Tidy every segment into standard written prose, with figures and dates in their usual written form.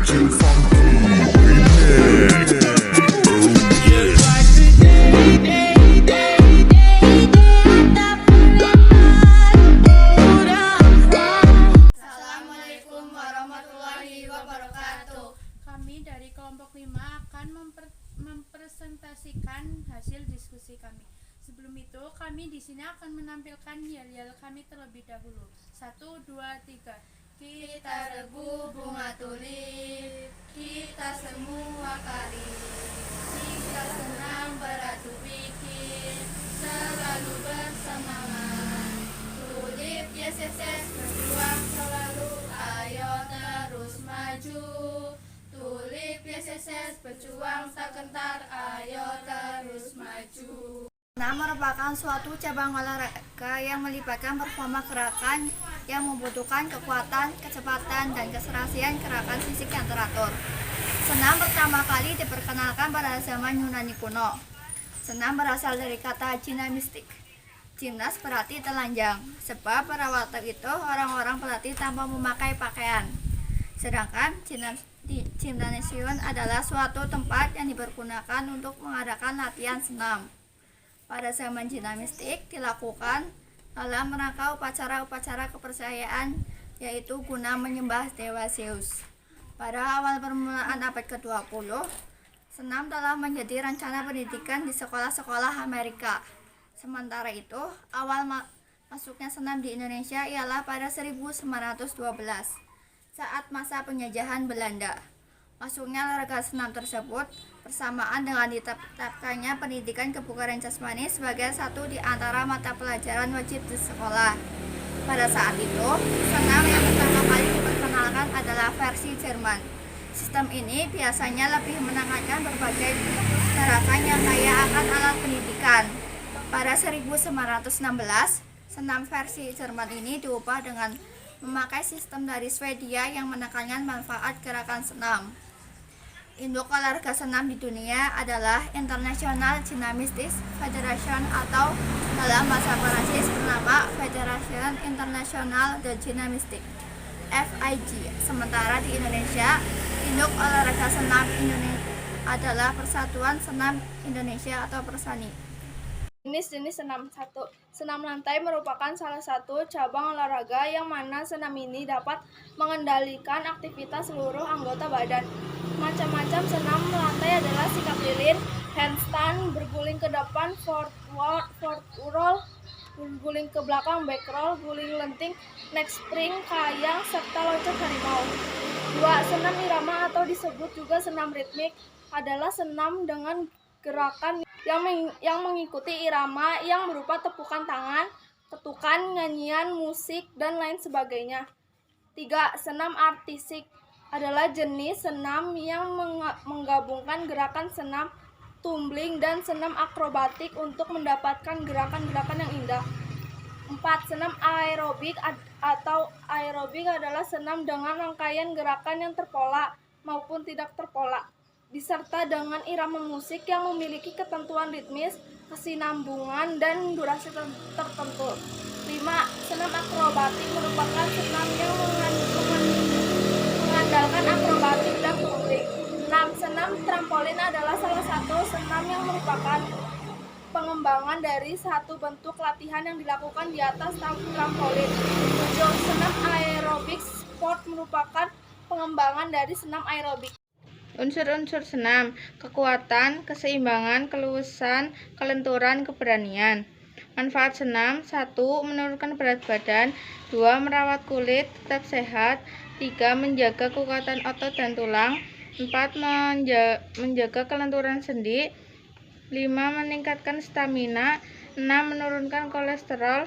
Too funky remix. Assalamualaikum warahmatullahi wabarakatuh. Kami dari kelompok 5 akan mempresentasikan hasil diskusi kami. Sebelum itu, kami di sini akan menampilkan yel-yel kami terlebih dahulu. 1, 2, 3. Kita rebu bunga tulip, kita semua kari, jika senang beradu pikir, selalu bersemangat. Tulip YSS berjuang selalu, ayo terus maju. Tulip YSS berjuang tak gentar, ayo terus maju. Senam merupakan suatu cabang olahraga yang melibatkan performa gerakan yang membutuhkan kekuatan, kecepatan, dan keserasian gerakan fisik yang teratur. Senam pertama kali diperkenalkan pada zaman Yunani kuno. Senam berasal dari kata gimnastik. Gimnas berarti telanjang, sebab pada waktu itu orang-orang berlatih tanpa memakai pakaian. Sedangkan gimnasium adalah suatu tempat yang dipergunakan untuk mengadakan latihan senam. Pada zaman gimnastik dilakukan dalam rangka upacara-upacara kepercayaan, yaitu guna menyembah dewa Zeus. Pada awal permulaan abad ke-20, senam telah menjadi rencana pendidikan di sekolah-sekolah Amerika. Sementara itu, awal masuknya senam di Indonesia ialah pada 1912, saat masa penjajahan Belanda. Masuknya olahraga senam tersebut bersamaan dengan ditetapkannya pendidikan kebugaran jasmani sebagai satu di antara mata pelajaran wajib di sekolah. Pada saat itu, senam yang pertama kali diperkenalkan adalah versi Jerman. Sistem ini biasanya lebih menekankan berbagai gerakan yang kaya akan alat pendidikan. Pada 1916, senam versi Jerman ini diubah dengan memakai sistem dari Swedia yang menekankan manfaat gerakan senam. Induk olahraga senam di dunia adalah International Gymnastics Federation atau dalam bahasa Prancis bernama Fédération Internationale de Gymnastique (FIG). Sementara di Indonesia, induk olahraga senam Indonesia adalah Persatuan Senam Indonesia atau Persani. Jenis-jenis senam. 1. Senam lantai merupakan salah satu cabang olahraga yang mana senam ini dapat mengendalikan aktivitas seluruh anggota badan. Macam-macam senam lantai adalah sikap lilin, handstand, berguling ke depan, forward roll, berguling ke belakang, back roll, guling lenting, neck spring, kayang, serta loncat harimau. 2. Senam irama atau disebut juga senam ritmik adalah senam dengan gerakan yang mengikuti irama yang berupa tepukan tangan, ketukan, nyanyian, musik, dan lain sebagainya. 3. Senam artistik adalah jenis senam yang menggabungkan gerakan senam tumbling dan senam akrobatik untuk mendapatkan gerakan-gerakan yang indah. 4. Senam aerobik atau aerobik adalah senam dengan rangkaian gerakan yang terpola maupun tidak terpola, diserta dengan irama musik yang memiliki ketentuan ritmis, kesinambungan, dan durasi tertentu. 5. Senam akrobatik merupakan senam yang mengandalkan akrobatik dan tumbling. 6. Senam trampolin adalah salah satu senam yang merupakan pengembangan dari satu bentuk latihan yang dilakukan di atas trampolin. 7. Senam aerobik sport merupakan pengembangan dari senam aerobik. Unsur-unsur senam: kekuatan, keseimbangan, keluasan, kelenturan, keberanian. Manfaat senam: 1. Menurunkan berat badan. 2. Merawat kulit tetap sehat. 3. Menjaga kekuatan otot dan tulang. 4. Menjaga kelenturan sendi. 5. Meningkatkan stamina. 6. Menurunkan kolesterol.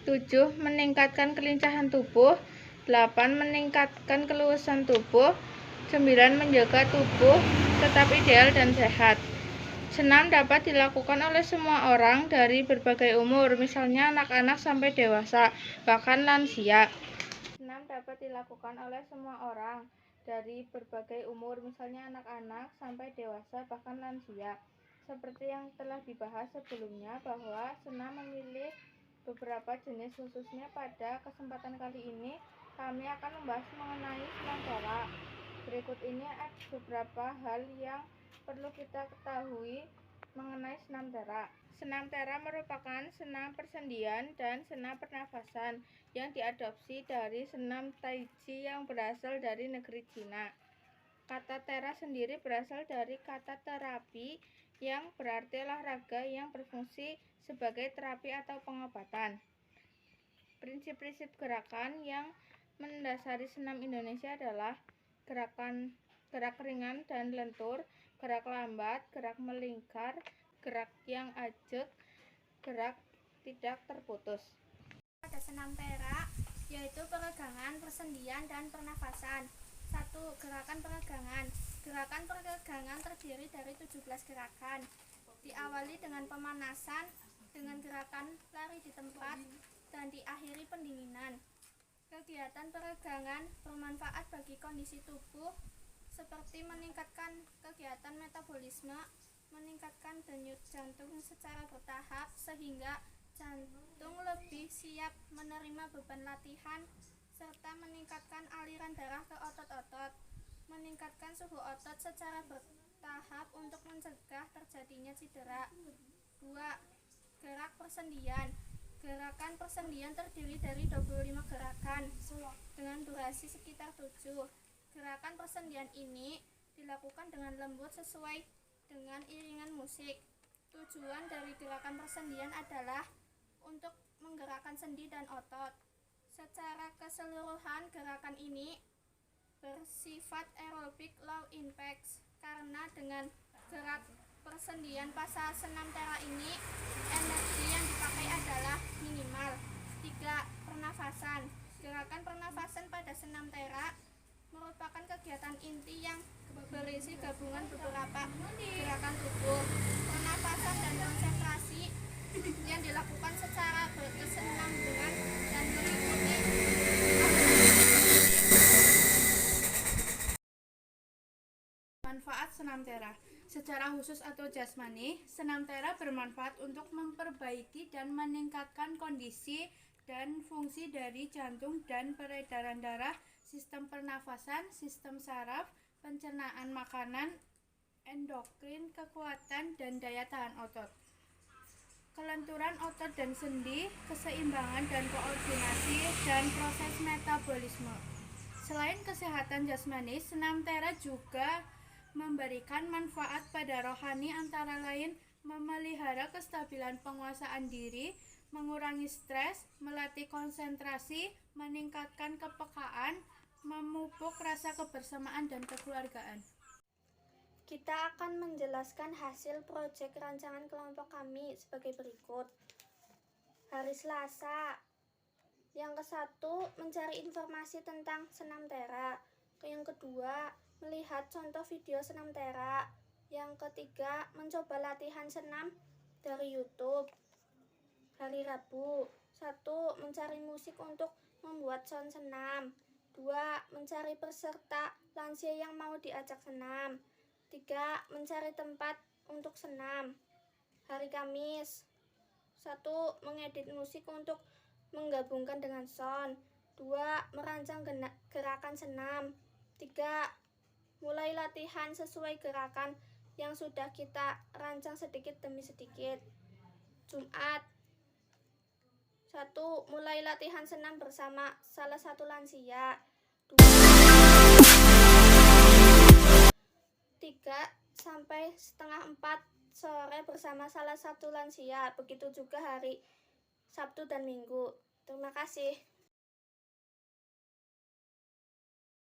7. Meningkatkan kelincahan tubuh. 8. Meningkatkan keluasan tubuh. 9. Menjaga tubuh tetap ideal dan sehat. Senam dapat dilakukan oleh semua orang dari berbagai umur, misalnya anak-anak sampai dewasa, bahkan lansia. Senam dapat dilakukan oleh semua orang dari berbagai umur, misalnya anak-anak sampai dewasa, bahkan lansia. Seperti yang telah dibahas sebelumnya bahwa senam memilih beberapa jenis, khususnya pada kesempatan kali ini kami akan membahas mengenai senam bola. Berikut ini ada beberapa hal yang perlu kita ketahui mengenai senam tera. Senam tera merupakan senam persendian dan senam pernafasan yang diadopsi dari senam Tai Chi yang berasal dari negeri Cina. Kata tera sendiri berasal dari kata terapi yang berarti olahraga yang berfungsi sebagai terapi atau pengobatan. Prinsip-prinsip gerakan yang mendasari senam Indonesia adalah gerak ringan dan lentur, gerak lambat, gerak melingkar, gerak yang ajak, gerak tidak terputus. Pada senam tera, yaitu peregangan, persendian, dan pernafasan. 1. Gerakan peregangan. Gerakan peregangan terdiri dari 17 gerakan. Diawali dengan pemanasan, dengan gerakan lari di tempat, dan diakhiri pendinginan. Kegiatan peregangan bermanfaat bagi kondisi tubuh seperti meningkatkan kegiatan metabolisme, meningkatkan denyut jantung secara bertahap sehingga jantung lebih siap menerima beban latihan, serta meningkatkan aliran darah ke otot-otot, meningkatkan suhu otot secara bertahap untuk mencegah terjadinya cedera. 2. Gerak persendian. Gerakan persendian terdiri dari 25 gerakan dengan durasi sekitar 7. Gerakan persendian ini dilakukan dengan lembut sesuai dengan iringan musik. Tujuan dari gerakan persendian adalah untuk menggerakkan sendi dan otot. Secara keseluruhan gerakan ini bersifat aerobik low impact karena dengan gerak persendian pasal senam tera ini energi yang dipakai adalah minimal. 3. Pernafasan. Gerakan pernafasan pada senam tera merupakan kegiatan inti yang berisi gabungan beberapa gerakan tubuh, pernafasan dan konsentrasi yang dilakukan secara berkesinambungan dan mengikuti Manfaat senam tera. Secara khusus atau jasmani, senam tera bermanfaat untuk memperbaiki dan meningkatkan kondisi dan fungsi dari jantung dan peredaran darah, sistem pernafasan, sistem saraf, pencernaan makanan, endokrin, kekuatan, dan daya tahan otot. Kelenturan otot dan sendi, keseimbangan dan koordinasi, dan proses metabolisme. Selain kesehatan jasmani, senam tera juga memberikan manfaat pada rohani antara lain memelihara kestabilan penguasaan diri, mengurangi stres, melatih konsentrasi, meningkatkan kepekaan, memupuk rasa kebersamaan dan kekeluargaan. Kita akan menjelaskan hasil proyek rancangan kelompok kami sebagai berikut. Hari Selasa. Yang ke-1, mencari informasi tentang senam tera. Yang kedua, melihat contoh video senam tera. Yang ketiga, mencoba latihan senam dari YouTube. Hari Rabu. 1. Mencari musik untuk membuat sound senam. 2. Mencari peserta lansia yang mau diajak senam. 3. Mencari tempat untuk senam. Hari Kamis. 1. Mengedit musik untuk menggabungkan dengan sound. 2. Merancang gerakan senam. 3. Mulai latihan sesuai gerakan yang sudah kita rancang sedikit demi sedikit. Jumat. 1. Mulai latihan senam bersama salah satu lansia. 2. 3 sampai setengah 4 sore bersama salah satu lansia. Begitu juga hari Sabtu dan Minggu. Terima kasih.